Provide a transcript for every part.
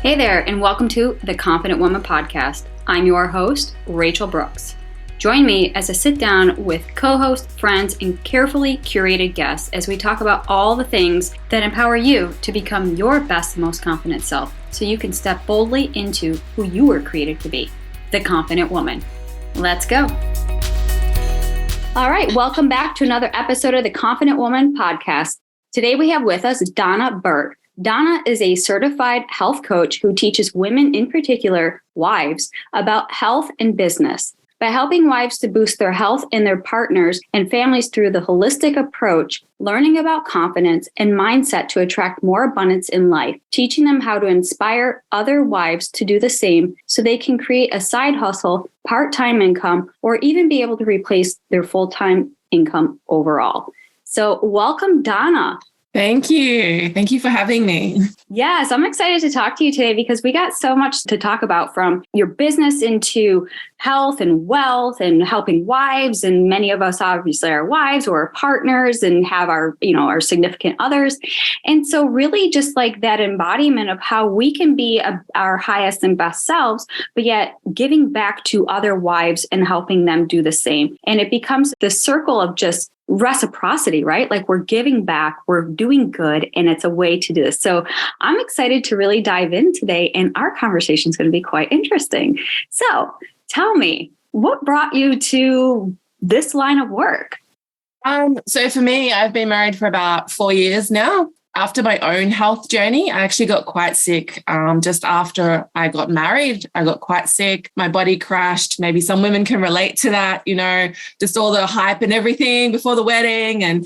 Hey there, and welcome to the Confident Woman Podcast. I'm your host, Rachel Brooks. Join me as I sit down with co-hosts, friends, and carefully curated guests as we talk about all the things that empower you to become your best and most confident self so you can step boldly into who you were created to be, the confident woman. Let's go. All right, welcome back to another episode of the Confident Woman Podcast. Today we have with us Donna Burt. Donna is a certified health coach who teaches women, in particular wives, about health and business. By helping wives to boost their health and their partners and families through the holistic approach, learning about confidence and mindset to attract more abundance in life, teaching them how to inspire other wives to do the same so they can create a side hustle, part-time income, or even be able to replace their full-time income overall. So welcome, Donna. Thank you. Thank you for having me. Yes, I'm excited to talk to you today because we got so much to talk about, from your business into health and wealth and helping wives. And many of us obviously are wives or partners and have our significant others. And so really just like that embodiment of how we can be our highest and best selves, but yet giving back to other wives and helping them do the same. And it becomes the circle of just reciprocity, right? Like we're giving back, we're doing good, and it's a way to do this. So I'm excited to really dive in today, and our conversation is going to be quite interesting. So tell me, what brought you to this line of work? So for me, I've been married for about 4 years now. After my own health journey, I actually got quite sick. Just after I got married, I got quite sick. My body crashed. Maybe some women can relate to that, just all the hype and everything before the wedding. And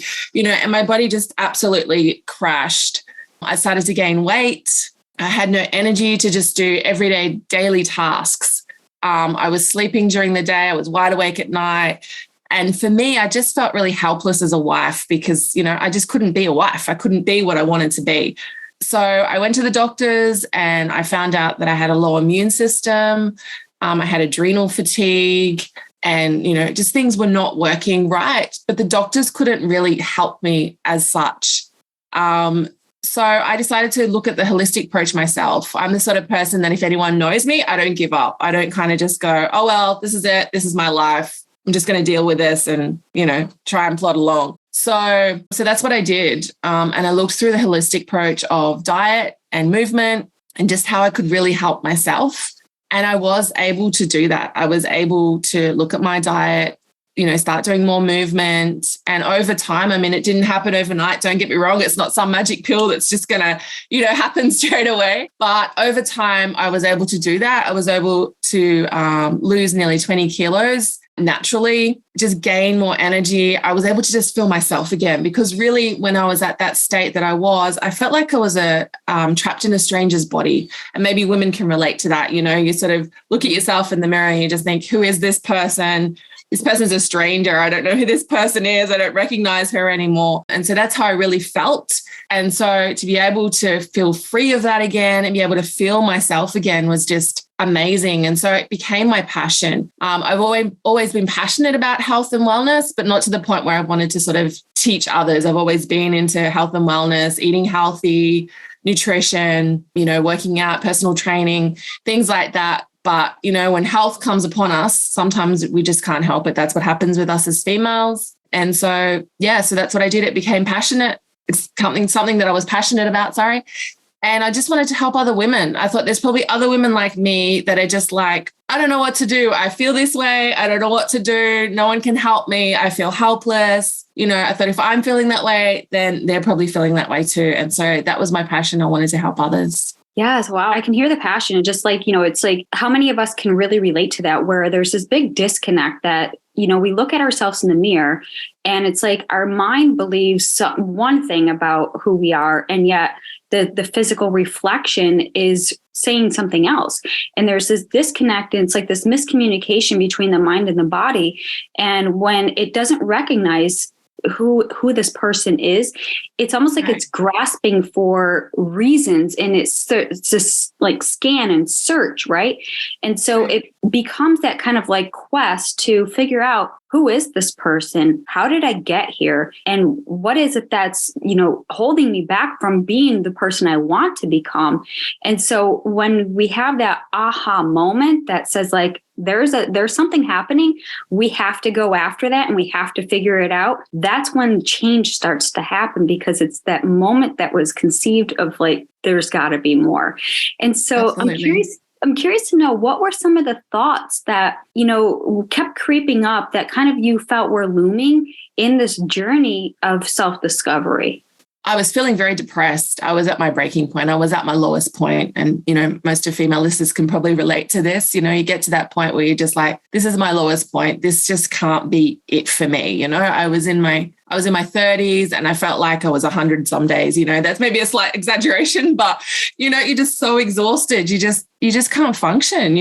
my body just absolutely crashed. I started to gain weight. I had no energy to just do everyday daily tasks. I was sleeping during the day. I was wide awake at night. And for me, I just felt really helpless as a wife because, I just couldn't be a wife. I couldn't be what I wanted to be. So I went to the doctors and I found out that I had a low immune system. I had adrenal fatigue and, just things were not working right. But the doctors couldn't really help me as such. So I decided to look at the holistic approach myself. I'm the sort of person that if anyone knows me, I don't give up. I don't kind of just go, oh, well, this is it. This is my life. I'm just going to deal with this and, try and plod along. So that's what I did. And I looked through the holistic approach of diet and movement and just how I could really help myself. And I was able to do that. I was able to look at my diet, start doing more movement. And over time, it didn't happen overnight. Don't get me wrong. It's not some magic pill that's just going to, happen straight away. But over time, I was able to do that. I was able to lose nearly 20 kilos naturally, just gain more energy. I was able to just feel myself again, because really when I was at that state that I felt like I was trapped in a stranger's body. And maybe women can relate to that. You sort of look at yourself in the mirror and you just think, who is this person? This person's a stranger. I don't know who this person is. I don't recognize her anymore. And so that's how I really felt. And so to be able to feel free of that again and be able to feel myself again was just amazing. And so it became my passion. I've always been passionate about health and wellness, but not to the point where I wanted to sort of teach others. I've always been into health and wellness, eating healthy, nutrition, working out, personal training, things like that. But, when health comes upon us, sometimes we just can't help it. That's what happens with us as females. And so, so that's what I did. It became passionate. It's something that I was passionate about, And I just wanted to help other women. I thought there's probably other women like me that are just like, I don't know what to do. I feel this way. I don't know what to do. No one can help me. I feel helpless. I thought if I'm feeling that way, then they're probably feeling that way too. And so that was my passion. I wanted to help others. Yes. Wow. I can hear the passion. And just like, it's like how many of us can really relate to that, where there's this big disconnect that, we look at ourselves in the mirror and it's like our mind believes one thing about who we are. And yet the physical reflection is saying something else. And there's this disconnect, and it's like this miscommunication between the mind and the body. And when it doesn't recognize who this person is, it's almost like it's grasping for reasons, and it's just like scan and search, right? And so it becomes that kind of like quest to figure out who is this person? How did I get here? And what is it that's, holding me back from being the person I want to become? And so when we have that aha moment that says like, there's something happening, we have to go after that and we have to figure it out. That's when change starts to happen, because it's that moment that was conceived of like, there's got to be more. And so Absolutely. I'm curious to know, what were some of the thoughts that, kept creeping up that kind of you felt were looming in this journey of self-discovery? I was feeling very depressed. I was at my breaking point. I was at my lowest point. And, most of female listeners can probably relate to this. You get to that point where you're just like, this is my lowest point. This just can't be it for me. I was in my 30s and I felt like I was 100 some days. That's maybe a slight exaggeration, but, you're just so exhausted. You just can't function,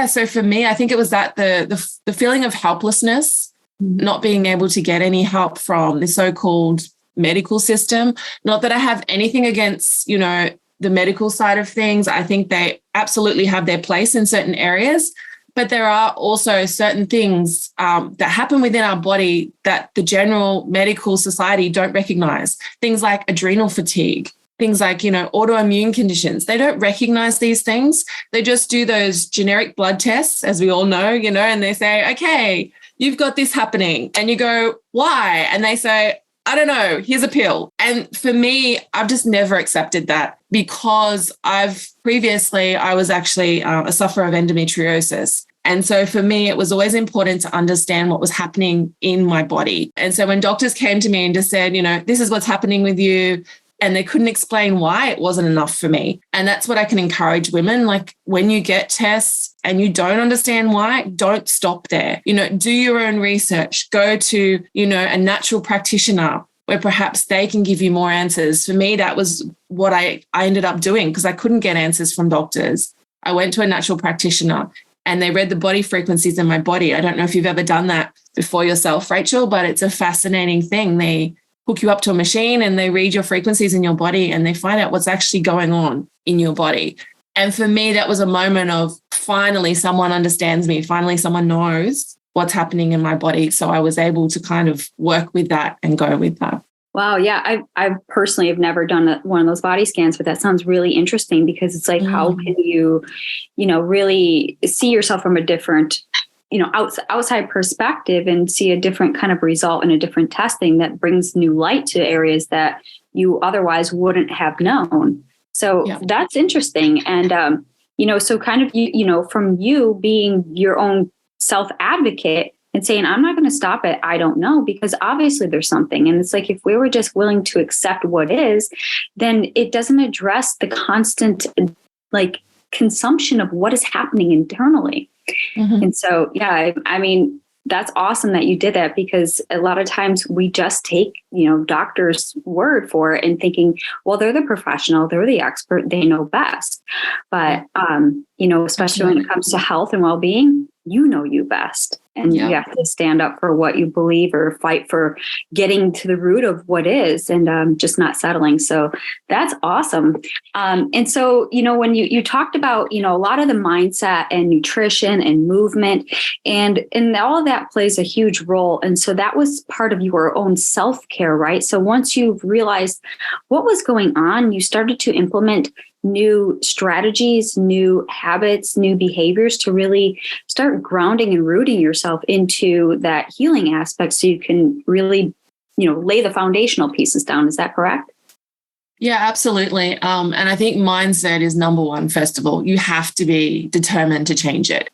So for me, I think it was that the feeling of helplessness, not being able to get any help from the so-called medical system. Not that I have anything against, the medical side of things. I think they absolutely have their place in certain areas, but there are also certain things that happen within our body that the general medical society don't recognize. Things like adrenal fatigue, things like, autoimmune conditions. They don't recognize these things. They just do those generic blood tests, as we all know, and they say, okay, you've got this happening. And you go, why? And they say, I don't know, here's a pill. And for me, I've just never accepted that, because I was actually a sufferer of endometriosis. And so for me, it was always important to understand what was happening in my body. And so when doctors came to me and just said, this is what's happening with you, and they couldn't explain why, it wasn't enough for me. And that's what I can encourage women. Like, when you get tests and you don't understand why, don't stop there. Do your own research. Go to, a natural practitioner where perhaps they can give you more answers. For me, that was what I ended up doing, because I couldn't get answers from doctors. I went to a natural practitioner and they read the body frequencies in my body. I don't know if you've ever done that before yourself, Rachel, but it's a fascinating thing. They hook you up to a machine and they read your frequencies in your body and they find out what's actually going on in your body. And for me, that was a moment of finally someone understands me. Finally, someone knows what's happening in my body. So I was able to kind of work with that and go with that. Wow. Yeah. I personally have never done one of those body scans, but that sounds really interesting, because it's like, how can you, really see yourself from a different, outside perspective and see a different kind of result in a different testing that brings new light to areas that you otherwise wouldn't have known. So That's interesting. And, so kind of, from you being your own self-advocate and saying, I'm not going to stop it, I don't know, because obviously there's something. And it's like, if we were just willing to accept what is, then it doesn't address the constant, consumption of what is happening internally. Mm-hmm. And so, I mean, that's awesome that you did that, because a lot of times we just take, doctors' word for it and thinking, well, they're the professional, they're the expert, they know best. But, especially when it comes to health and well-being, you best. And you have to stand up for what you believe or fight for getting to the root of what is, and just not settling. So that's awesome. And so, when you talked about, a lot of the mindset and nutrition and movement and all of that plays a huge role. And so that was part of your own self-care, right? So once you've realized what was going on, you started to implement new strategies, new habits, new behaviors to really start grounding and rooting yourself into that healing aspect, so you can really, lay the foundational pieces down. Is that correct? Yeah, absolutely. And I think mindset is number one. First of all, you have to be determined to change it.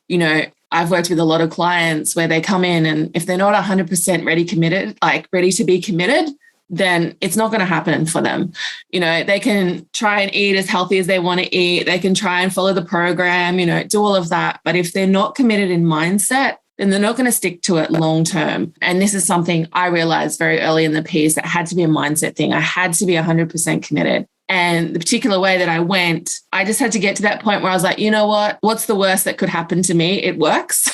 I've worked with a lot of clients where they come in and if they're not 100% ready to be committed, then it's not going to happen for them. They can try and eat as healthy as they want to eat. They can try and follow the program, do all of that. But if they're not committed in mindset, then they're not going to stick to it long term. And this is something I realized very early in the piece, that had to be a mindset thing. I had to be 100% committed. And the particular way that I went, I just had to get to that point where I was like, you know what? What's the worst that could happen to me? It works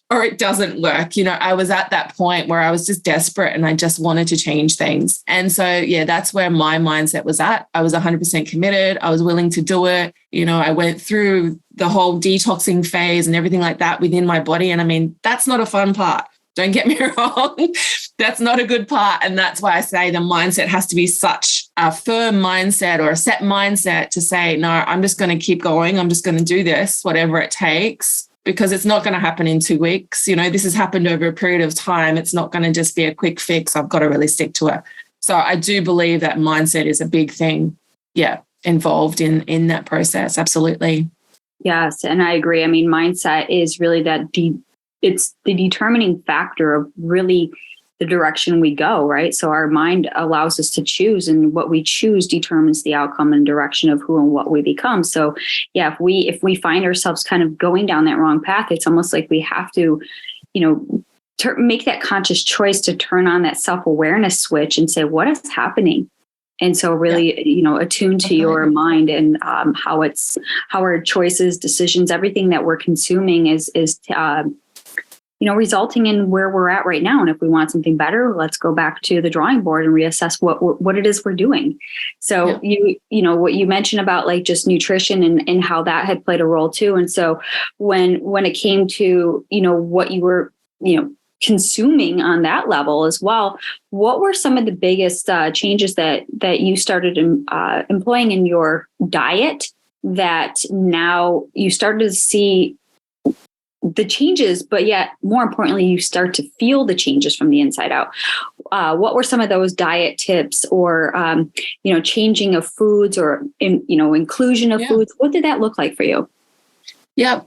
or it doesn't work. I was at that point where I was just desperate and I just wanted to change things. And so, that's where my mindset was at. I was 100% committed. I was willing to do it. I went through the whole detoxing phase and everything like that within my body. And I mean, that's not a fun part. Don't get me wrong. That's not a good part. And that's why I say the mindset has to be such a firm mindset or a set mindset to say, no, I'm just going to keep going. I'm just going to do this, whatever it takes, because it's not going to happen in 2 weeks. This has happened over a period of time. It's not going to just be a quick fix. I've got to really stick to it. So I do believe that mindset is a big thing, involved in that process. Absolutely. Yes. And I agree. I mean, mindset is really it's the determining factor of really the direction we go, right? So our mind allows us to choose, and what we choose determines the outcome and direction of who and what we become. So if we find ourselves kind of going down that wrong path, it's almost like we have to, make that conscious choice to turn on that self-awareness switch and say, what is happening? And so really, attune to your mind and how our choices, decisions, everything that we're consuming is resulting in where we're at right now. And if we want something better, let's go back to the drawing board and reassess what it is we're doing. So what you mentioned about like just nutrition and how that had played a role too. And so when it came to, what you were, consuming on that level as well, what were some of the biggest changes that you started employing in your diet that now you started to see the changes, but yet more importantly, you start to feel the changes from the inside out? What were some of those diet tips or, changing of foods or, inclusion of foods? What did that look like for you? Yeah.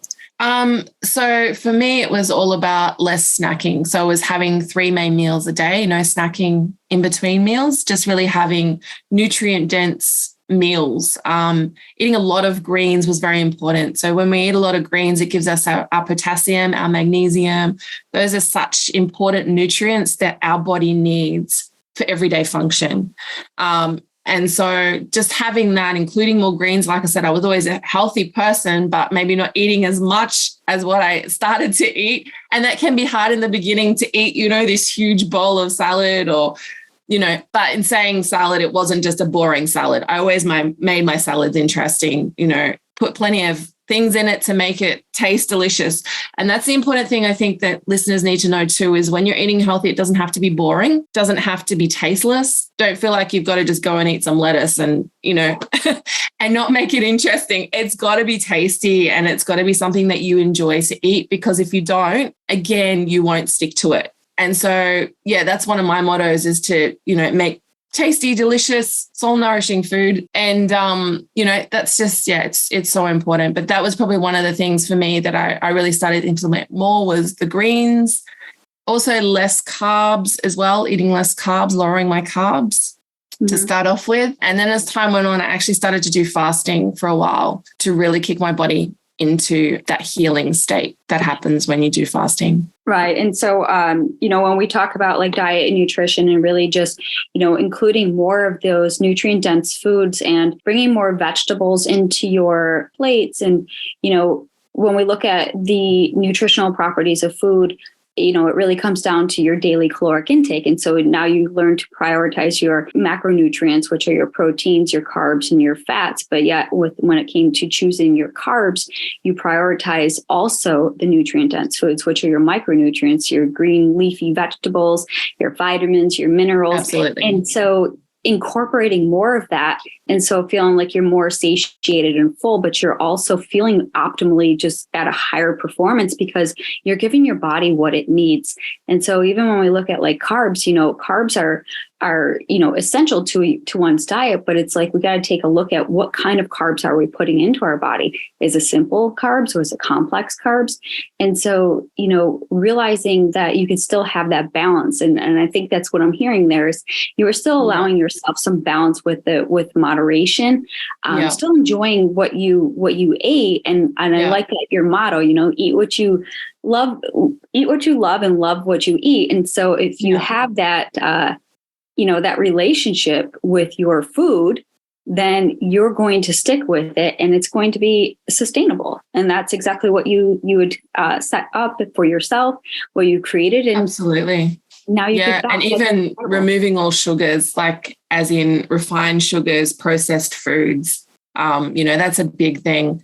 So for me, it was all about less snacking. So I was having 3 main meals a day, no snacking in between meals, just really having nutrient dense meals. Eating a lot of greens was very important. So when we eat a lot of greens, it gives us our potassium, our magnesium. Those are such important nutrients that our body needs for everyday function. And so just having that, including more greens, like I said, I was always a healthy person, but maybe not eating as much as what I started to eat. And that can be hard in the beginning to eat, this huge bowl of salad or, but in saying salad, it wasn't just a boring salad. I always made my salads interesting, put plenty of things in it to make it taste delicious. And that's the important thing I think that listeners need to know too, is when you're eating healthy, it doesn't have to be boring, doesn't have to be tasteless. Don't feel like you've got to just go and eat some lettuce and, and not make it interesting. It's got to be tasty and it's got to be something that you enjoy to eat, because if you don't, again, you won't stick to it. And so, that's one of my mottos is to, make tasty, delicious, soul-nourishing food. And, that's just, it's so important. But that was probably one of the things for me that I really started to implement more was the greens, also less carbs as well, eating less carbs, lowering my carbs to start off with. And then as time went on, I actually started to do fasting for a while to really kick my body into that healing state that happens when you do fasting. Right. And so, when we talk about like diet and nutrition and really just, including more of those nutrient dense foods and bringing more vegetables into your plates. And, when we look at the nutritional properties of food, it really comes down to your daily caloric intake. And so now you learn to prioritize your macronutrients, which are your proteins, your carbs, and your fats. But yet when it came to choosing your carbs, you prioritize also the nutrient dense foods, which are your micronutrients, your green leafy vegetables, your vitamins, your minerals. Absolutely. And so incorporating more of that. And so feeling like you're more satiated and full, but you're also feeling optimally just at a higher performance because you're giving your body what it needs. And so even when we look at like carbs, carbs are essential to one's diet, but it's like, we got to take a look at what kind of carbs are we putting into our body? Is it simple carbs or is it complex carbs? And so, realizing that you can still have that balance. And I think that's what I'm hearing there is you are still allowing yourself some balance with moderation, still enjoying what you ate. And I like that your motto, eat what you love and love what you eat. And so if you have that, that relationship with your food, then you're going to stick with it and it's going to be sustainable. And that's exactly what you would set up for yourself, what you created. And absolutely. Now you and even removing all sugars, like as in refined sugars, processed foods, that's a big thing.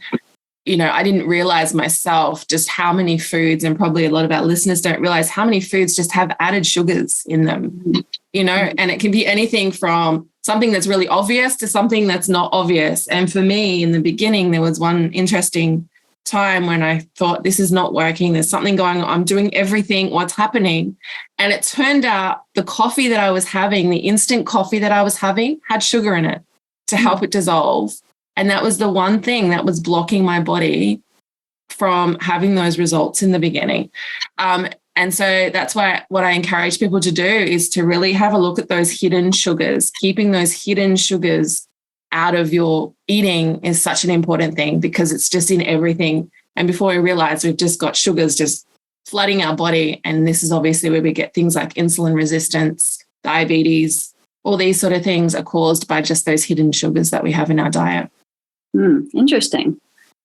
I didn't realize myself just how many foods, and probably a lot of our listeners don't realize how many foods just have added sugars in them, and it can be anything from something that's really obvious to something that's not obvious. And for me, in the beginning, there was one interesting time when I thought, this is not working. There's something going on. I'm doing everything. What's happening? And it turned out the coffee that I was having, the instant coffee that I was having, had sugar in it to help it dissolve. And that was the one thing that was blocking my body from having those results in the beginning. And so that's why what I encourage people to do is to really have a look at those hidden sugars. Keeping those hidden sugars out of your eating is such an important thing, because it's just in everything. And before we realize, we've just got sugars just flooding our body. And this is obviously where we get things like insulin resistance, diabetes, all these sort of things are caused by just those hidden sugars that we have in our diet. Interesting.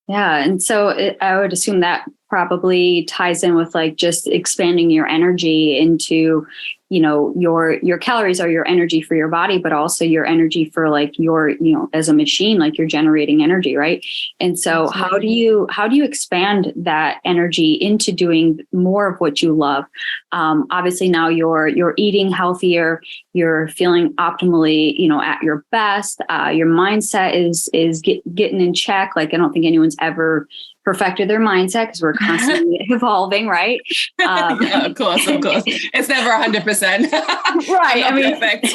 Yeah. And so I would assume that probably ties in with like just expanding your energy into, your calories are your energy for your body, but also your energy for like your, as a machine, like you're generating energy. Right. And so Absolutely. how do you expand that energy into doing more of what you love? Obviously now you're eating healthier, you're feeling optimally, at your best. Your mindset is getting in check. Like, I don't think anyone's ever perfected their mindset, because we're constantly evolving, right? Yeah, of course. It's never 100%. Right. Perfect.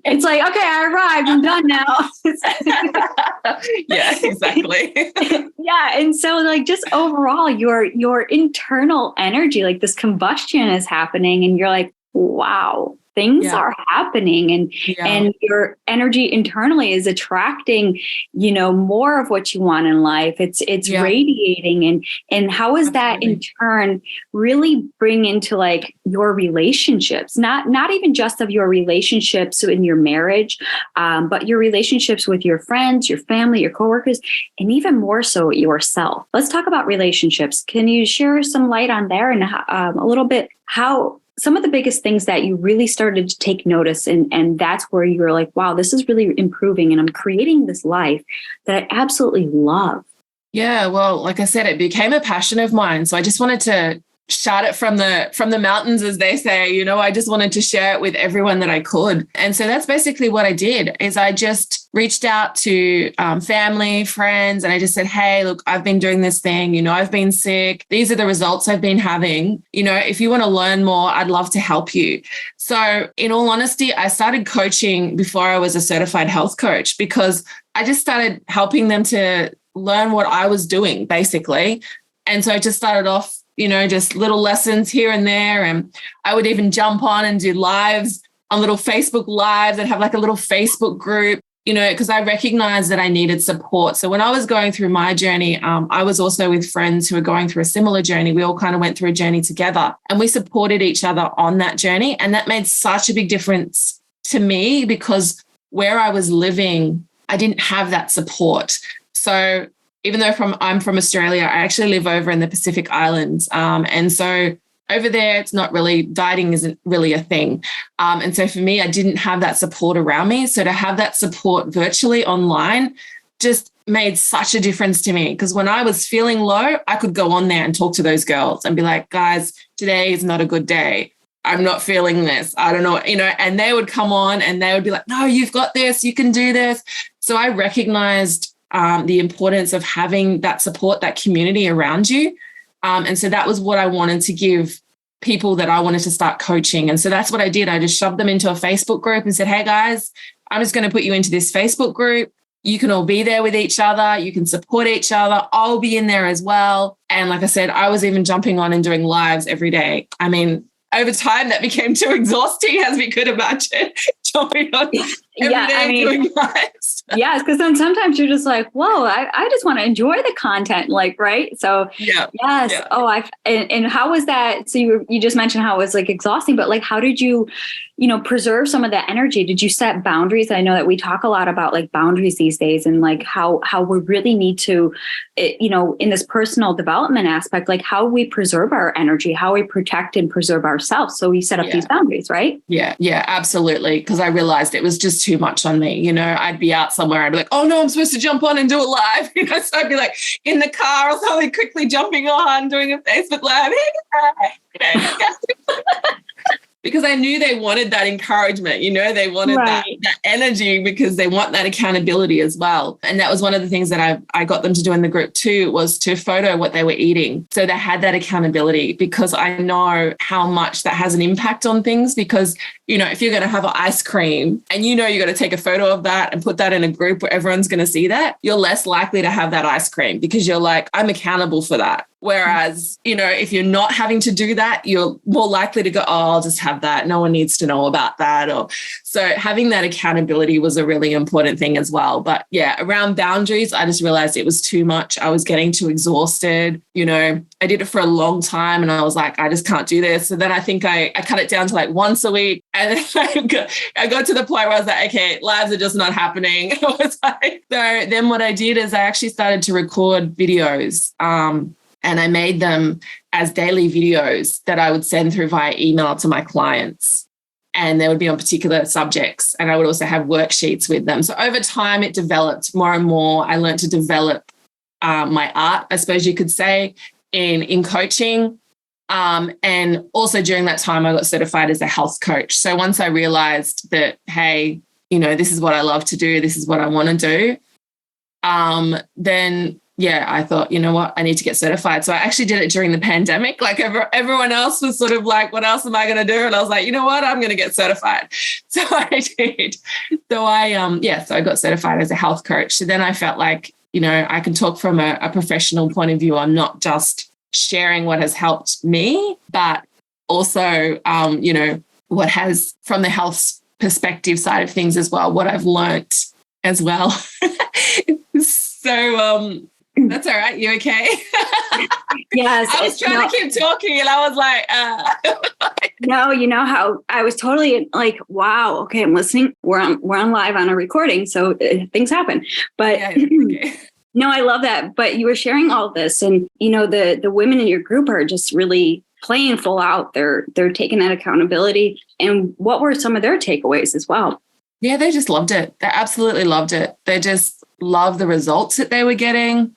It's like, okay, I arrived, I'm done now. Yeah, exactly. Yeah. And so like just overall, your internal energy, like this combustion is happening, and you're like, wow, things are happening, and your energy internally is attracting, more of what you want in life. It's radiating. And how is that in turn really bring into like your relationships, not even just of your relationships in your marriage, but your relationships with your friends, your family, your coworkers, and even more so yourself. Let's talk about relationships. Can you share some light on there, and a little bit how some of the biggest things that you really started to take notice, and that's where you were like, wow, this is really improving, and I'm creating this life that I absolutely love? Yeah, well, like I said, it became a passion of mine. So I just wanted to shout it from the mountains, as they say. I just wanted to share it with everyone that I could. And so that's basically what I did, is I just reached out to family, friends, and I just said, hey, look, I've been doing this thing, I've been sick. These are the results I've been having. If you want to learn more, I'd love to help you. So in all honesty, I started coaching before I was a certified health coach, because I just started helping them to learn what I was doing, basically. And so I just started off, just little lessons here and there. And I would even jump on and do lives on little Facebook lives and have like a little Facebook group, because I recognized that I needed support. So when I was going through my journey, I was also with friends who were going through a similar journey. We all kind of went through a journey together, and we supported each other on that journey. And that made such a big difference to me, because where I was living, I didn't have that support. So even though I'm from Australia, I actually live over in the Pacific Islands. And so over there, it's not really, dieting isn't really a thing. And so for me, I didn't have that support around me. So to have that support virtually online just made such a difference to me, because when I was feeling low, I could go on there and talk to those girls and be like, guys, today is not a good day. I'm not feeling this. I don't know, and they would come on and they would be like, no, you've got this, you can do this. So I recognized the importance of having that support, that community around you. And so that was what I wanted to give people that I wanted to start coaching. And so that's what I did. I just shoved them into a Facebook group and said, hey guys, I'm just going to put you into this Facebook group. You can all be there with each other. You can support each other. I'll be in there as well. And like I said, I was even jumping on and doing lives every day. I mean, over time that became too exhausting, as we could imagine, jumping on every day doing lives. Yes, because then sometimes you're just like, whoa, I just want to enjoy the content, like, right? So yes. Yeah. Oh, and how was that? So you just mentioned how it was like exhausting, but like, how did you, preserve some of that energy? Did you set boundaries? I know that we talk a lot about like boundaries these days, and like how we really need to, in this personal development aspect, like how we preserve our energy, how we protect and preserve ourselves. So we set up these boundaries, right? Yeah, absolutely. Because I realized it was just too much on me. You know, I'd be out somewhere. I'd be like, oh no, I'm supposed to jump on and do it live. You know, so I'd be like in the car or something, quickly jumping on, doing a Facebook Live. You know, because I knew they wanted that encouragement, you know, they wanted that energy because they want that accountability as well. And that was one of the things that I got them to do in the group too, was to photo what they were eating. So they had that accountability, because I know how much that has an impact on things. Because, you know, if you're going to have an ice cream and you know, you're going to take a photo of that and put that in a group where everyone's going to see that, you're less likely to have that ice cream because you're like, I'm accountable for that. Whereas, you know, if you're not having to do that, you're more likely to go, oh, I'll just have that. No one needs to know about that. Or so having that accountability was a really important thing as well. But yeah, around boundaries, I just realized it was too much. I was getting too exhausted. You know, I did it for a long time and I was like, I just can't do this. So then I think I cut it down to like once a week. And then I got to the point where I was like, okay, lives are just not happening. I was like, so then what I did is I actually started to record videos. And I made them as daily videos that I would send through via email to my clients. And they would be on particular subjects. And I would also have worksheets with them. So over time, it developed more and more. I learned to develop my art, I suppose you could say, in coaching. And also during that time, I got certified as a health coach. So once I realized that, hey, you know, this is what I love to do, this is what I want to do, then yeah, I thought, you know what, I need to get certified. So I actually did it during the pandemic. Like everyone else was sort of like, what else am I going to do? And I was like, you know what, I'm going to get certified. So I did. So I got certified as a health coach. So then I felt like, you know, I can talk from a professional point of view. I'm not just sharing what has helped me, but also, you know, what has from the health perspective side of things as well, what I've learnt as well. So, that's all right. You okay? Yes. I was trying to keep talking and I was like, No, you know how I was totally like, wow, okay, I'm listening. We're on live on a recording, so things happen. But yeah, okay. No, I love that. But you were sharing all this, and you know, the women in your group are just really playing full out. They're taking that accountability. And what were some of their takeaways as well? Yeah, they just loved it. They absolutely loved it. They just loved the results that they were getting.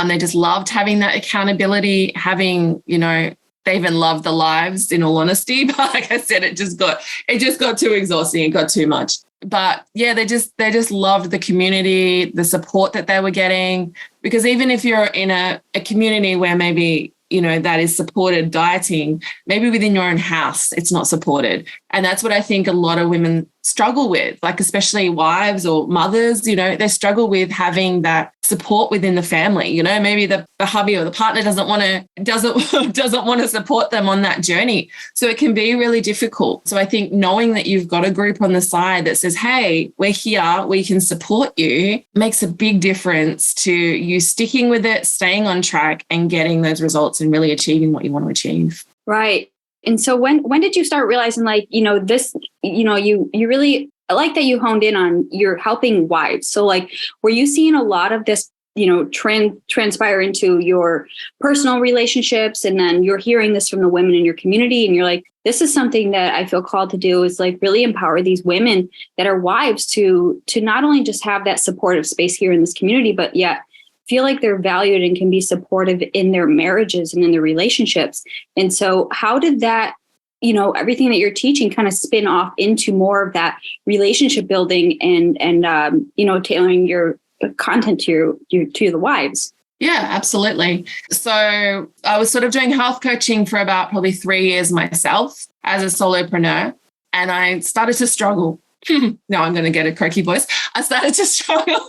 They just loved having that accountability, having, you know, they even loved the lives, in all honesty. But like I said, it just got too exhausting. It got too much. But yeah, they just loved the community, the support that they were getting. Because even if you're in a community where maybe, you know, that is supported dieting, maybe within your own house, it's not supported. And that's what I think a lot of women struggle with, like especially wives or mothers, you know, they struggle with having that support within the family. You know, maybe the hubby or the partner doesn't want to support them on that journey. So it can be really difficult. So I think knowing that you've got a group on the side that says, hey, we're here, we can support you, makes a big difference to you sticking with it, staying on track and getting those results and really achieving what you want to achieve. Right. And so when did you start realizing, like, you know, this, you know, you really, I like that you honed in on you're helping wives. So like, were you seeing a lot of this, you know, transpire into your personal relationships? And then you're hearing this from the women in your community and you're like, this is something that I feel called to do, is like really empower these women that are wives to not only just have that supportive space here in this community, but yet feel like they're valued and can be supportive in their marriages and in their relationships. And so how did that, you know, everything that you're teaching kind of spin off into more of that relationship building and you know, tailoring your content to the wives? Yeah, absolutely. So I was sort of doing health coaching for about probably 3 years myself as a solopreneur, and I started to struggle. Now I'm going to get a croaky voice. I started to struggle.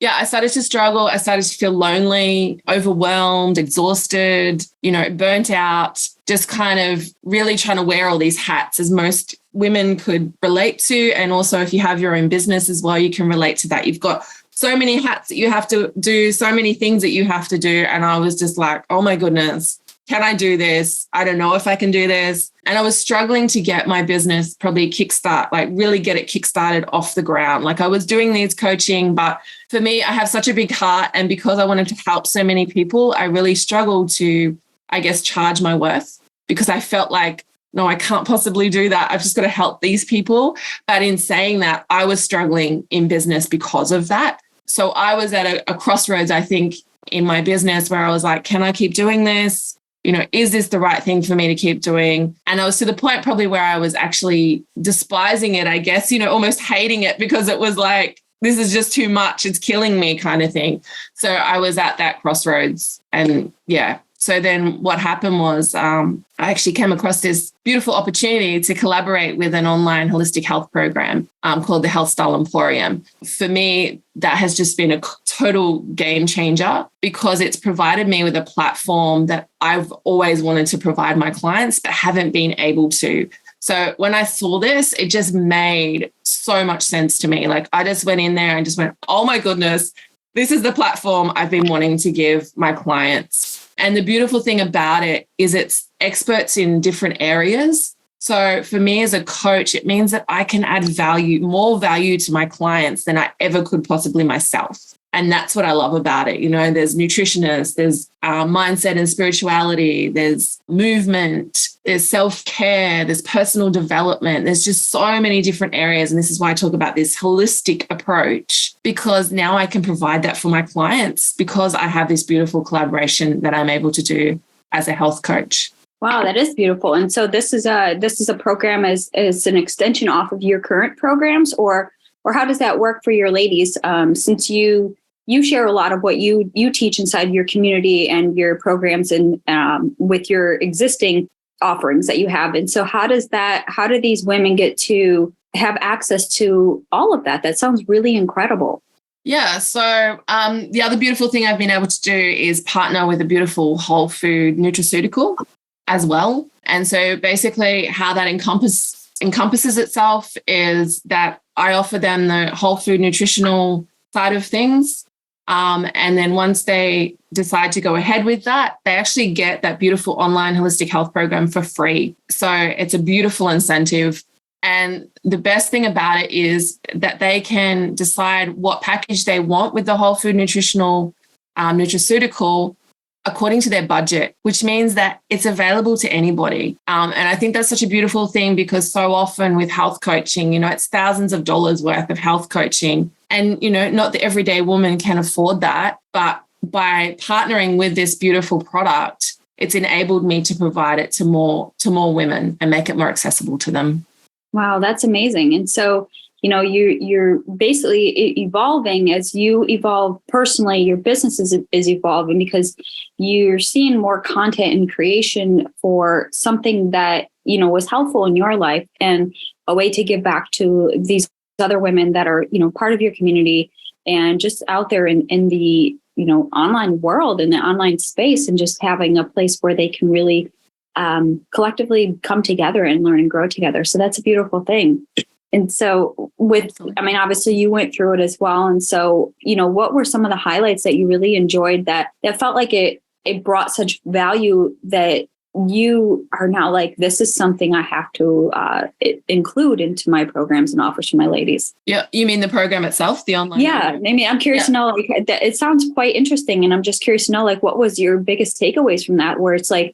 I started to struggle. I started to feel lonely, overwhelmed, exhausted, you know, burnt out, just kind of really trying to wear all these hats, as most women could relate to. And also if you have your own business as well, you can relate to that. You've got so many hats that you have to do, so many things that you have to do. And I was just like, oh my goodness, can I do this? I don't know if I can do this. And I was struggling to get my business probably kickstart, like really get it kickstarted off the ground. Like I was doing these coaching, but for me, I have such a big heart. And because I wanted to help so many people, I really struggled to, I guess, charge my worth, because I felt like no, I can't possibly do that. I've just got to help these people. But in saying that, I was struggling in business because of that. So I was at a crossroads, I think, in my business where I was like, can I keep doing this? Is this the right thing for me to keep doing? And I was to the point probably where I was actually despising it, I guess, almost hating it, because it was like, this is just too much. It's killing me kind of thing. So I was at that crossroads. And yeah, so then what happened was I actually came across this beautiful opportunity to collaborate with an online holistic health program called the Health Style Emporium. For me, that has just been a total game changer, because it's provided me with a platform that I've always wanted to provide my clients, but haven't been able to. So when I saw this, it just made so much sense to me. Like, I just went in there and just went, oh my goodness, this is the platform I've been wanting to give my clients. And the beautiful thing about it is it's experts in different areas. So for me as a coach, it means that I can add more value to my clients than I ever could possibly myself. And that's what I love about it. There's nutritionists, there's mindset and spirituality, there's movement, there's self-care, there's personal development. There's just so many different areas. And this is why I talk about this holistic approach, because now I can provide that for my clients because I have this beautiful collaboration that I'm able to do as a health coach. Wow, that is beautiful. And so this is a program as an extension off of your current programs, or how does that work for your ladies? Since you share a lot of what you teach inside your community and your programs and with your existing offerings that you have. And so how do these women get to have access to all of that? That sounds really incredible. Yeah. So the other beautiful thing I've been able to do is partner with a beautiful whole food nutraceutical as well. And so basically how that encompasses itself is that I offer them the whole food nutritional side of things. And then once they decide to go ahead with that, they actually get that beautiful online holistic health program for free. So it's a beautiful incentive. And the best thing about it is that they can decide what package they want with the whole food nutritional nutraceutical according to their budget, which means that it's available to anybody. And I think that's such a beautiful thing, because so often with health coaching, it's thousands of dollars worth of health coaching. And, not the everyday woman can afford that. But by partnering with this beautiful product, it's enabled me to provide it to more women and make it more accessible to them. Wow, that's amazing. And so, you're basically evolving as you evolve personally. Your business is evolving because you're seeing more content and creation for something that, was helpful in your life and a way to give back to these other women that are, part of your community and just out there in the, online world, in the online space, and just having a place where they can really collectively come together and learn and grow together. So that's a beautiful thing. And so obviously you went through it as well. And so, what were some of the highlights that you really enjoyed that felt like it brought such value that you are now like, this is something I have to include into my programs and offers to my ladies? Yeah. You mean the program itself, the online? Yeah. Program? Maybe I'm curious to know, like, it sounds quite interesting. And I'm just curious to know, like, what was your biggest takeaways from that, where it's like,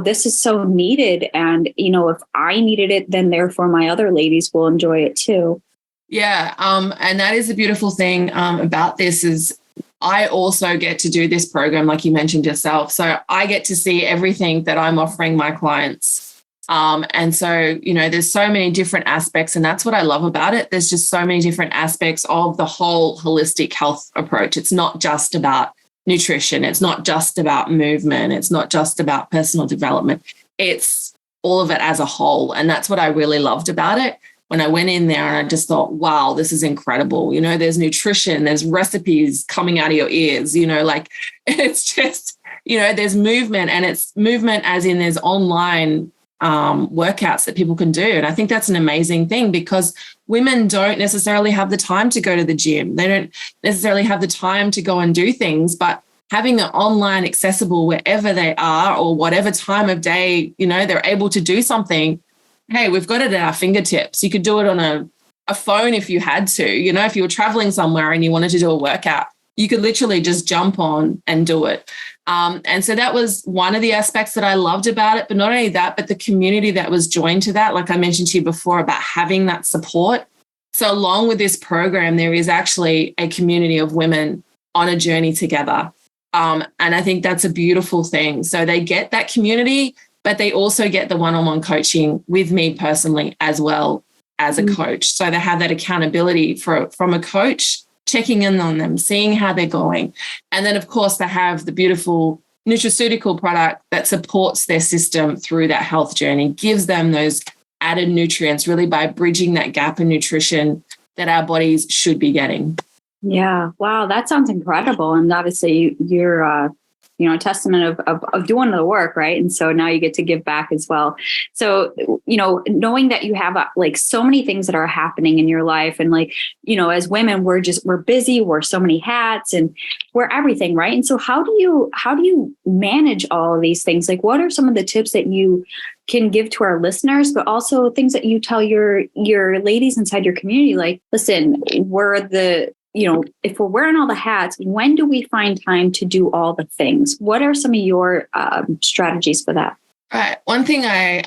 this is so needed. And, if I needed it, then therefore my other ladies will enjoy it too. Yeah. And that is the beautiful thing about this is I also get to do this program, like you mentioned yourself. So I get to see everything that I'm offering my clients. And so, there's so many different aspects, and that's what I love about it. There's just so many different aspects of the whole holistic health approach. It's not just about nutrition. It's not just about movement. It's not just about personal development. It's all of it as a whole. And that's what I really loved about it. When I went in there and I just thought, wow, this is incredible. There's nutrition, there's recipes coming out of your ears, it's just, there's movement, and it's movement as in there's online workouts that people can do. And I think that's an amazing thing, because women don't necessarily have the time to go to the gym. They don't necessarily have the time to go and do things, but having it online accessible wherever they are or whatever time of day, they're able to do something. Hey, we've got it at our fingertips. You could do it on a phone if you had to, if you were traveling somewhere and you wanted to do a workout, You could literally just jump on and do it. And so that was one of the aspects that I loved about it. But not only that, but the community that was joined to that, like I mentioned to you before about having that support. So along with this program, there is actually a community of women on a journey together. And I think that's a beautiful thing. So they get that community, but they also get the one-on-one coaching with me personally as well as a coach. So they have that accountability from a coach, checking in on them, seeing how they're going. And then, of course, they have the beautiful nutraceutical product that supports their system through that health journey, gives them those added nutrients really by bridging that gap in nutrition that our bodies should be getting. Yeah. Wow. That sounds incredible. And obviously you're, a testament of doing the work, right? And so now you get to give back as well. So, knowing that you have like so many things that are happening in your life, and like, as women, we're busy, we're so many hats and we're everything, right? And so how do you manage all of these things? Like, what are some of the tips that you can give to our listeners, but also things that you tell your ladies inside your community? Like, listen, if we're wearing all the hats, when do we find time to do all the things? What are some of your strategies for that? Right. One thing I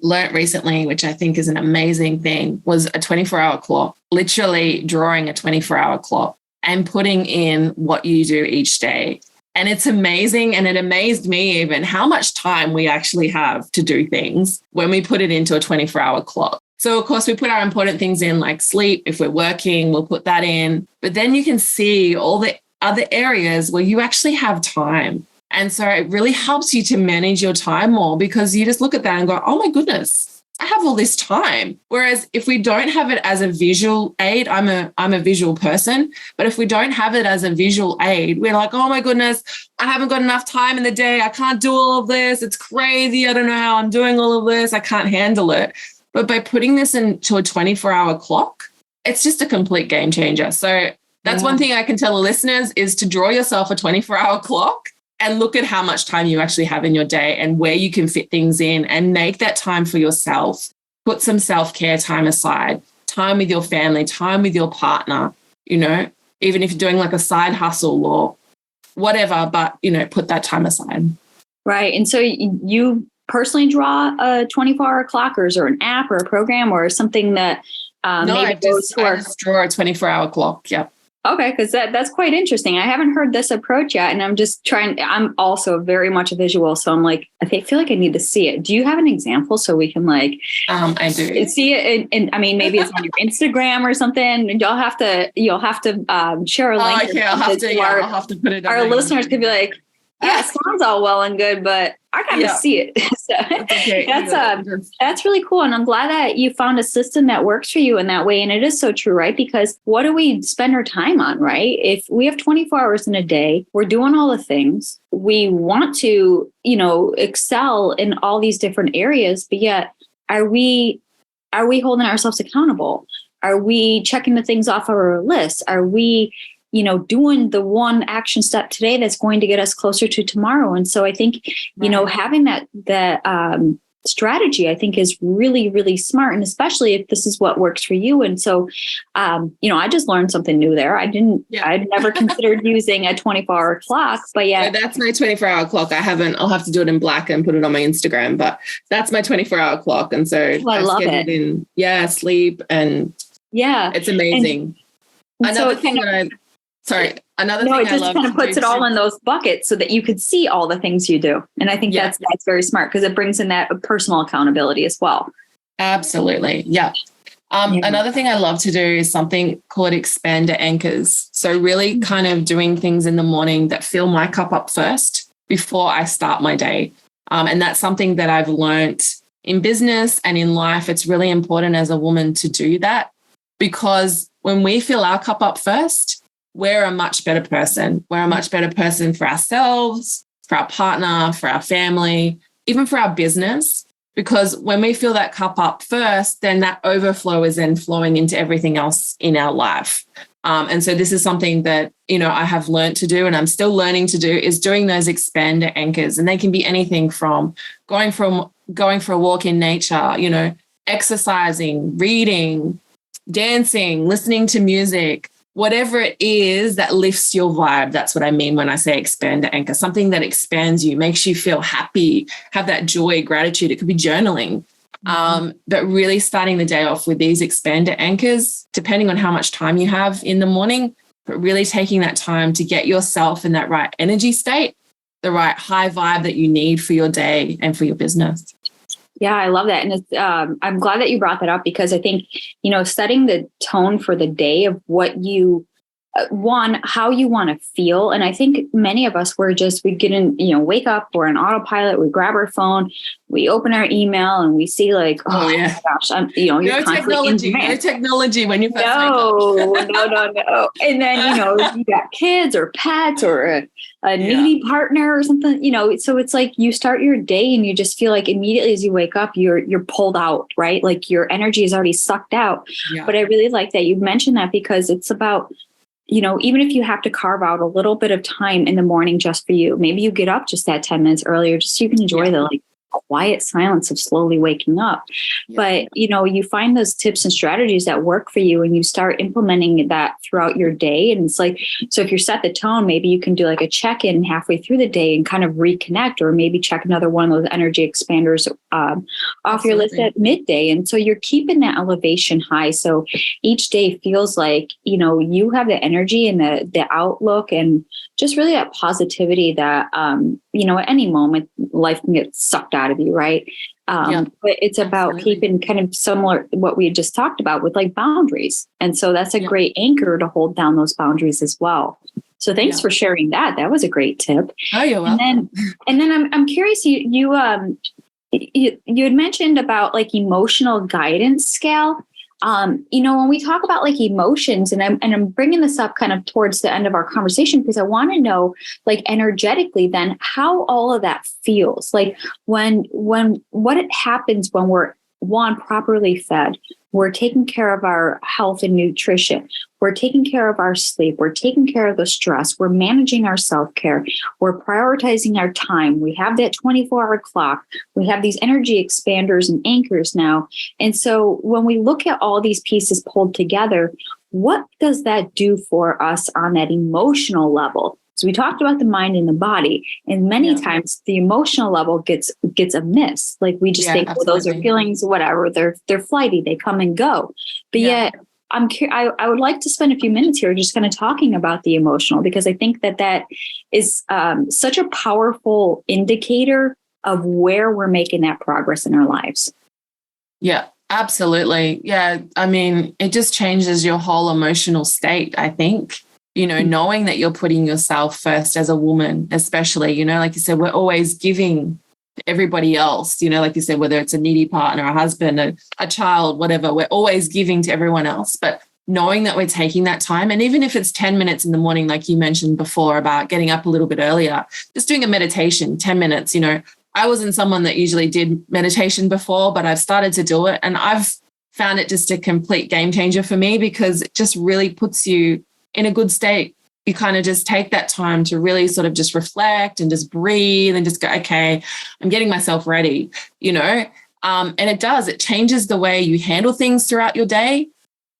learned recently, which I think is an amazing thing, was a 24-hour clock, literally drawing a 24-hour clock and putting in what you do each day. And it's amazing. And it amazed me even how much time we actually have to do things when we put it into a 24-hour clock. So, of course, we put our important things in like sleep. If we're working, we'll put that in. But then you can see all the other areas where you actually have time. And so it really helps you to manage your time more, because you just look at that and go, oh, my goodness, I have all this time. Whereas if we don't have it as a visual aid, I'm a visual person. But if we don't have it as a visual aid, we're like, oh, my goodness, I haven't got enough time in the day. I can't do all of this. It's crazy. I don't know how I'm doing all of this. I can't handle it. But by putting this into a 24-hour clock, it's just a complete game changer. So that's one thing I can tell the listeners is to draw yourself a 24-hour clock and look at how much time you actually have in your day and where you can fit things in, and make that time for yourself. Put some self-care time aside, time with your family, time with your partner, even if you're doing like a side hustle or whatever, but, put that time aside. Right. And so you personally draw a 24-hour clock, or is there an app or a program or something that I just draw a 24-hour clock. Yep. Okay, because that's quite interesting. I haven't heard this approach yet, and I'm also very much a visual, so I'm like, I feel like I need to see it. Do you have an example so we can I do see it? And I mean, maybe it's on your Instagram or something. You'll have to share a link. Okay, I'll have to put it. Our listeners could be like, yeah, it sounds all well and good, but I got to see it. So that's really cool. And I'm glad that you found a system that works for you in that way. And it is so true, right? Because what do we spend our time on, right? If we have 24 hours in a day, we're doing all the things. We want to, excel in all these different areas, but yet are we holding ourselves accountable? Are we checking the things off our list? Are we doing the one action step today that's going to get us closer to tomorrow? And so I think, having that strategy, I think, is really, really smart. And especially if this is what works for you. And so, I just learned something new there. I'd never considered using a 24-hour clock, but yeah. So that's my 24-hour clock. I'll have to do it in black and put it on my Instagram, but that's my 24-hour clock. And so I love it. Sleep and it's amazing. Another thing it just kind of puts it all in those buckets so that you could see all the things you do. And I think that's very smart, because it brings in that personal accountability as well. Absolutely. Yeah. Another thing I love to do is something called expander anchors. So really kind of doing things in the morning that fill my cup up first before I start my day. And that's something that I've learned in business and in life. It's really important as a woman to do that, because when we fill our cup up first, we're a much better person. We're a much better person for ourselves, for our partner, for our family, even for our business. Because when we fill that cup up first, then that overflow is then flowing into everything else in our life. And so this is something that, I have learned to do, and I'm still learning to do, is doing those expander anchors. And they can be anything from going for a walk in nature, exercising, reading, dancing, listening to music, whatever it is that lifts your vibe. That's what I mean when I say expand to anchor, something that expands you, makes you feel happy, have that joy, gratitude. It could be journaling. But really starting the day off with these expander anchors, depending on how much time you have in the morning, but really taking that time to get yourself in that right energy state, the right high vibe that you need for your day and for your business. Yeah, I love that. And it's, I'm glad that you brought that up, because I think, setting the tone for the day of what you how you want to feel. And I think many of us we get in, wake up, we're on autopilot, we grab our phone, we open our email and we see like, yeah. my gosh, you're no technology when you first no. And then, you got kids or pets or a needy partner or something, so it's like you start your day and you just feel like immediately as you wake up, you're pulled out, right? Like your energy is already sucked out. Yeah. But I really like that you mentioned that, because it's about, even if you have to carve out a little bit of time in the morning just for you, maybe you get up just that 10 minutes earlier, just so you can enjoy the quiet silence of slowly waking up. Yeah. But, you find those tips and strategies that work for you and you start implementing that throughout your day. And it's like, so if you set the tone, maybe you can do like a check-in halfway through the day and kind of reconnect, or maybe check another one of those energy expanders off your list at midday. And so you're keeping that elevation high. So each day feels like, you have the energy and the outlook and just really that positivity that, at any moment life can get sucked out of you, right? But it's about keeping kind of similar what we just talked about with like boundaries. And so that's a great anchor to hold down those boundaries as well. So thanks for sharing that. That was a great tip. Oh, you're welcome. And then I'm curious, you had mentioned about like emotional guidance scale. When we talk about like emotions, and I'm bringing this up kind of towards the end of our conversation, because I want to know, like, energetically then how all of that feels like when what it happens when we're properly fed, we're taking care of our health and nutrition, we're taking care of our sleep, we're taking care of the stress, we're managing our self-care, we're prioritizing our time, we have that 24-hour clock, we have these energy expanders and anchors now. And so when we look at all these pieces pulled together, what does that do for us on that emotional level? So we talked about the mind and the body, and many times the emotional level gets amiss. Like we just think, well, those are feelings, whatever. They're flighty. They come and go. But yet, I would like to spend a few minutes here just kind of talking about the emotional, because I think that is such a powerful indicator of where we're making that progress in our lives. Yeah, absolutely. Yeah, I mean, it just changes your whole emotional state, I think. Knowing that you're putting yourself first as a woman, especially, like you said, we're always giving to everybody else, like you said, whether it's a needy partner, a husband, a child, whatever, we're always giving to everyone else. But knowing that we're taking that time, and even if it's 10 minutes in the morning, like you mentioned before about getting up a little bit earlier, just doing a meditation, 10 minutes, I wasn't someone that usually did meditation before, but I've started to do it. And I've found it just a complete game changer for me, because it just really puts you in a good state. You kind of just take that time to really sort of just reflect and just breathe and just go, okay, I'm getting myself ready, and it changes the way you handle things throughout your day.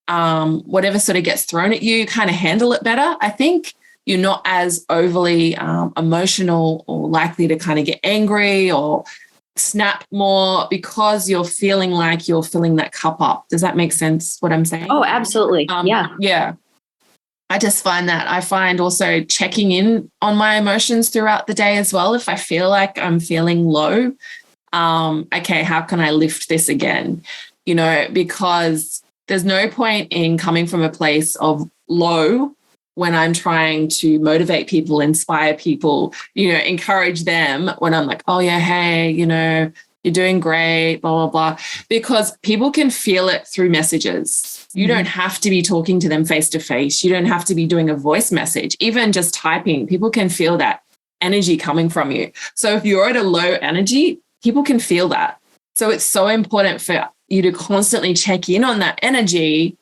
Whatever sort of gets thrown at you, you kind of handle it better. I think you're not as overly emotional or likely to kind of get angry or snap more, because you're feeling like you're filling that cup up. Does that make sense, what I'm saying? Oh, absolutely. Yeah. I just find that I find also checking in on my emotions throughout the day as well. If I feel like I'm feeling low, okay, how can I lift this again? Because there's no point in coming from a place of low when I'm trying to motivate people, inspire people, encourage them, when I'm like, oh yeah, hey, you're doing great, blah, blah, blah, because people can feel it through messages. You don't have to be talking to them face to face. You don't have to be doing a voice message, even just typing. People can feel that energy coming from you. So if you're at a low energy, people can feel that. So it's so important for you to constantly check in on that energy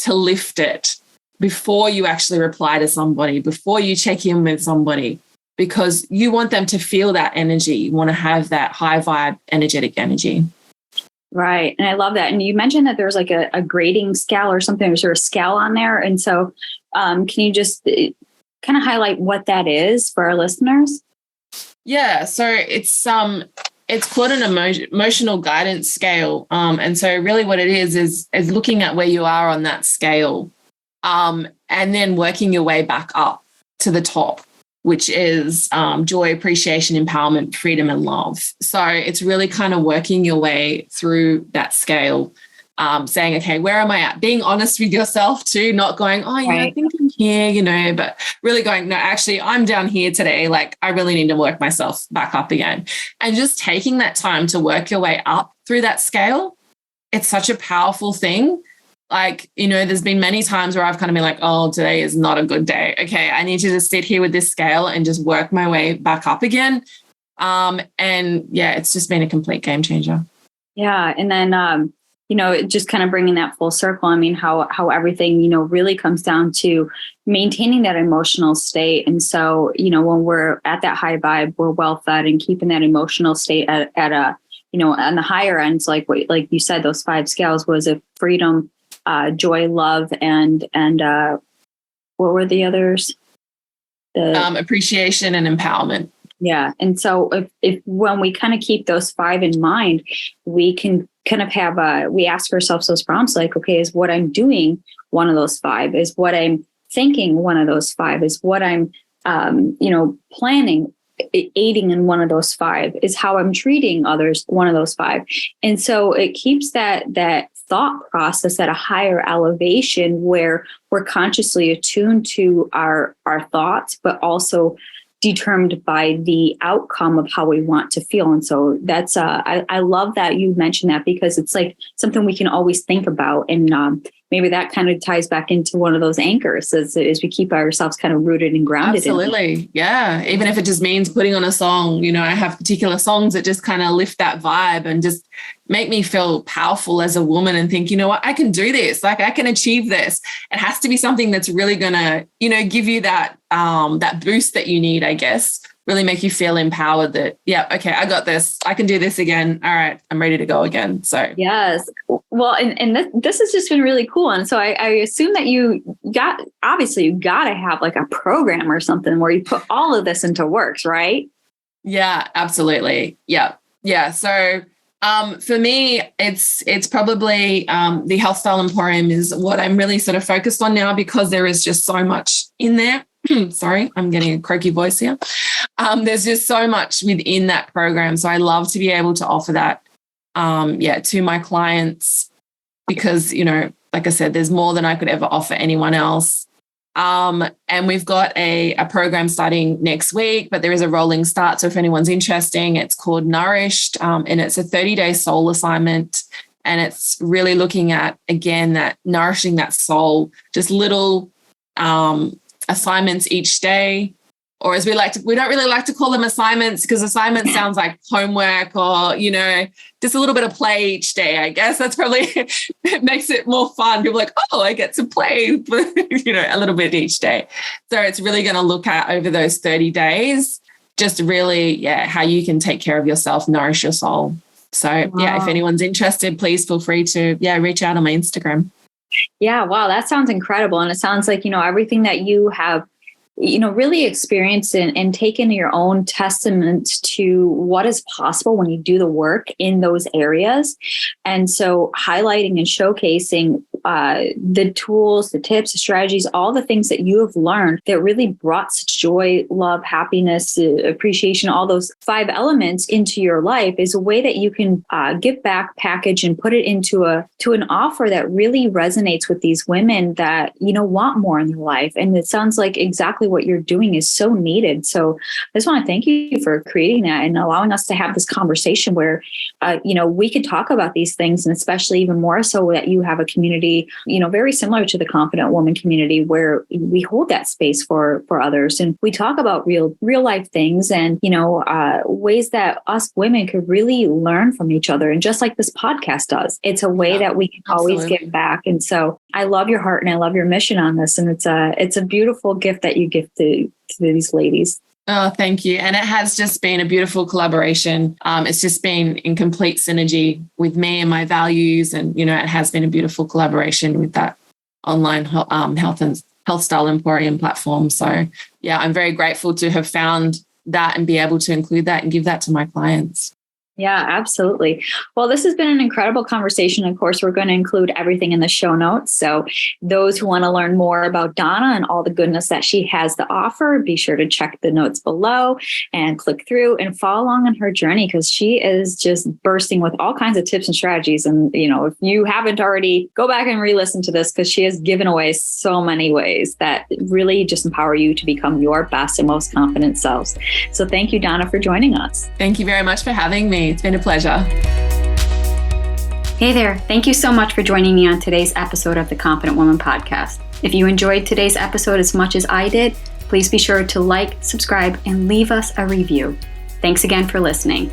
to lift it before you actually reply to somebody, before you check in with somebody, because you want them to feel that energy. You want to have that high vibe, energetic energy. Right. And I love that. And you mentioned that there's like a grading scale or something, there's sort of scale on there. And so Can you just kind of highlight what that is for our listeners? Yeah, so it's called an emotional guidance scale, and so really what it is looking at where you are on that scale, and then working your way back up to the top, which is joy, appreciation, empowerment, freedom, and love. So it's really kind of working your way through that scale, saying, okay, where am I at? Being honest with yourself too, not going, oh, yeah, right. I think I'm here, but really going, no, actually, I'm down here today. Like, I really need to work myself back up again. And just taking that time to work your way up through that scale, it's such a powerful thing. Like, there's been many times where I've kind of been like, oh, today is not a good day. Okay, I need to just sit here with this scale and just work my way back up again. And yeah, it's just been a complete game changer. Yeah. And then, just kind of bringing that full circle. I mean, how everything, really comes down to maintaining that emotional state. And so, when we're at that high vibe, we're well fed, and keeping that emotional state at a, on the higher ends, like you said, those 5 scales, was it freedom, joy, love, and what were the others? Appreciation and empowerment. Yeah. And so if when we kind of keep those 5 in mind, we can kind of have we ask ourselves those prompts like, okay, is what I'm doing one of those 5? Is what I'm thinking one of those 5? Is what I'm, planning, aiding in one of those 5? Is how I'm treating others one of those 5? And so it keeps that thought process at a higher elevation where we're consciously attuned to our thoughts, but also determined by the outcome of how we want to feel. And so that's I love that you mentioned that, because it's like something we can always think about. And maybe that kind of ties back into one of those anchors as we keep ourselves kind of rooted and grounded. Absolutely. Yeah. Even if it just means putting on a song, I have particular songs that just kind of lift that vibe and just make me feel powerful as a woman and think, what, I can do this. Like, I can achieve this. It has to be something that's really going to, give you that boost that you need, I guess, really make you feel empowered that, yeah, okay, I got this. I can do this again. All right, I'm ready to go again. So yes. Well, and this has just been really cool. And so I assume that you got to have like a program or something where you put all of this into works, right? Yeah, absolutely. Yeah. Yeah. So for me, it's probably the Health Style Emporium is what I'm really sort of focused on now, because there is just so much in there. Sorry, I'm getting a croaky voice here. There's just so much within that program. So I love to be able to offer that, to my clients, because, like I said, there's more than I could ever offer anyone else. And we've got a program starting next week, but there is a rolling start. So if anyone's interested, it's called Nourished, and it's a 30-day soul assignment. And it's really looking at, again, that nourishing that soul, just little assignments each day. Or as we don't really like to call them assignments, because assignments sounds like homework or, just a little bit of play each day. I guess that's probably, it makes it more fun. People are like, oh, I get to play, a little bit each day. So it's really going to look at over those 30 days, just really, how you can take care of yourself, nourish your soul. So if anyone's interested, please feel free to, reach out on my Instagram. Yeah. Wow. That sounds incredible. And it sounds like, everything that you have, really experienced and taken your own testament to what is possible when you do the work in those areas. And so highlighting and showcasing the tools, the tips, the strategies, all the things that you have learned that really brought such joy, love, happiness, appreciation, all those 5 elements into your life is a way that you can give back, package, and put it into an offer that really resonates with these women that, want more in their life. And it sounds like exactly what you're doing is so needed. So I just want to thank you for creating that and allowing us to have this conversation where, we could talk about these things, and especially even more so that you have a community, very similar to the Confident Woman community, where we hold that space for others. And we talk about real life things and, ways that us women could really learn from each other. And just like this podcast does, it's a way that we can always give back. And so I love your heart and I love your mission on this. And it's a beautiful gift that you give to these ladies. Oh, thank you. And it has just been a beautiful collaboration. It's just been in complete synergy with me and my values. And, it has been a beautiful collaboration with that online health and Health Style Emporium platform. So yeah, I'm very grateful to have found that and be able to include that and give that to my clients. Yeah, absolutely. Well, this has been an incredible conversation. Of course, we're going to include everything in the show notes. So those who want to learn more about Donna and all the goodness that she has to offer, be sure to check the notes below and click through and follow along on her journey, because she is just bursting with all kinds of tips and strategies. And, if you haven't already, go back and re-listen to this, because she has given away so many ways that really just empower you to become your best and most confident selves. So thank you, Donna, for joining us. Thank you very much for having me. It's been a pleasure. Hey there. Thank you so much for joining me on today's episode of the Confident Woman Podcast. If you enjoyed today's episode as much as I did, please be sure to like, subscribe, and leave us a review. Thanks again for listening.